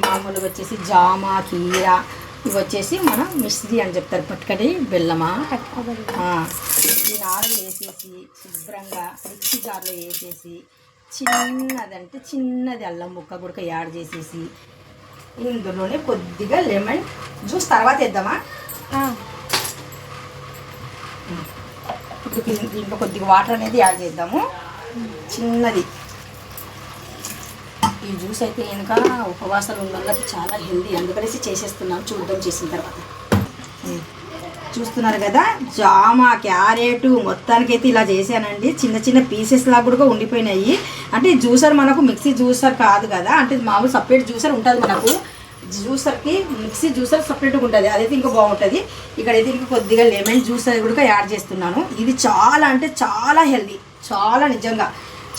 మామూలుగా వచ్చేసి జామ కీర ఇవి వచ్చేసి మనం మిశ్రీ అని చెప్తారు, పట్టుకడి బెల్లమా. ఈ నాలుగు వేసేసి శుభ్రంగా మిక్సీ జార్లో వేసేసి చిన్నది అల్లం ముక్క గుడక యాడ్ చేసేసి ఇందులోనే కొద్దిగా లెమన్ జ్యూస్ తర్వాత వేద్దామా. ఇప్పుడు దీంట్లో కొద్దిగా వాటర్ అనేది యాడ్ చేద్దాము చిన్నది. ఈ జ్యూస్ అయితే కనుక ఉపవాసాలు ఉన్న వాళ్ళకి చాలా హెల్దీ, అందుకనేసి చేసేస్తున్నాను. చూద్దాం చేసిన తర్వాత. చూస్తున్నారు కదా, జామ క్యారెట్ మొత్తానికైతే ఇలా చేశానండి. చిన్న పీసెస్ లాగా కూడా ఉండిపోయినాయి. అంటే జ్యూసర్ మనకు మిక్సీ జ్యూసర్ కాదు కదా, అంటే మామూలు సపరేట్ జ్యూసర్ ఉంటుంది మనకు. జ్యూసర్కి మిక్సీ జ్యూసర్ సపరేట్గా ఉంటుంది, అదైతే ఇంకా బాగుంటుంది. ఇక్కడైతే ఇంకా కొద్దిగా లెమన్ జ్యూస్ అది కూడా యాడ్ చేస్తున్నాను. ఇది చాలా అంటే చాలా హెల్దీ, చాలా నిజంగా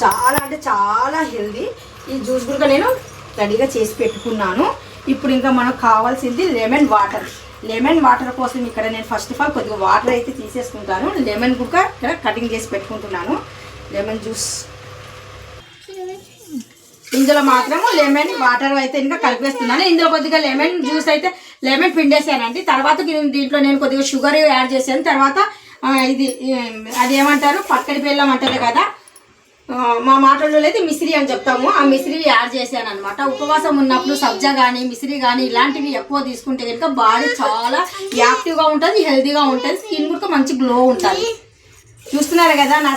చాలా అంటే చాలా హెల్దీ. ఈ జ్యూస్ కూడా నేను రెడీగా చేసి పెట్టుకున్నాను. ఇప్పుడు ఇంకా మనకు కావాల్సింది లెమన్ వాటర్ కోసం ఇక్కడ నేను ఫస్ట్ ఆఫ్ ఆల్ కొద్దిగా వాటర్ అయితే తీసేసుకుంటాను. లెమన్ కూడా ఇక్కడ కటింగ్ చేసి పెట్టుకుంటున్నాను. లెమన్ జ్యూస్ ఇందులో మాత్రము లెమన్ వాటర్ అయితే ఇంకా కలిపేస్తున్నాను. ఇందులో కొద్దిగా లెమన్ జ్యూస్ అయితే లెమన్ పిండేసానండి. తర్వాత దీంట్లో నేను కొద్దిగా షుగర్ యాడ్ చేశాను. తర్వాత ఇది అది ఏమంటారు, పక్కడి బెల్లం అంటారు కదా, మా మాటల్లో అయితే మిశ్రీ అని చెప్తాము. ఆ మిశ్రీ యాడ్ చేశాను అనమాట. ఉపవాసం ఉన్నప్పుడు సబ్జా కానీ మిశ్రీ కానీ ఇలాంటివి ఎక్కువ తీసుకుంటే కనుక బాడీ చాలా యాక్టివ్గా ఉంటుంది, హెల్తీగా ఉంటుంది, స్కిన్ కూడా మంచి గ్లో ఉంటుంది. చూస్తున్నారు కదా నా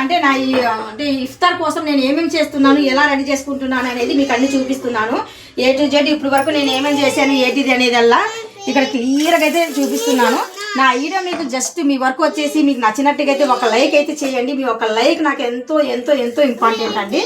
అంటే ఇఫ్తార్ కోసం నేను ఏమేమి చేస్తున్నాను, ఎలా రెడీ చేసుకుంటున్నాను అనేది మీకు అన్ని చూపిస్తున్నాను. A to Z ఇప్పుడు వరకు నేను ఏమేమి చేశాను ఏంటిది అనేదల్లా ఇక్కడ క్లియర్గా అయితే చూపిస్తున్నాను. నా వీడియో మీకు జస్ట్ మీ వర్క్ వచ్చేసి మీకు నచ్చినట్టుగా అయితే ఒక లైక్ అయితే చేయండి. మీ ఒక లైక్ నాకు ఎంతో ఎంతో ఎంతో ఇంపార్టెంట్ అండి.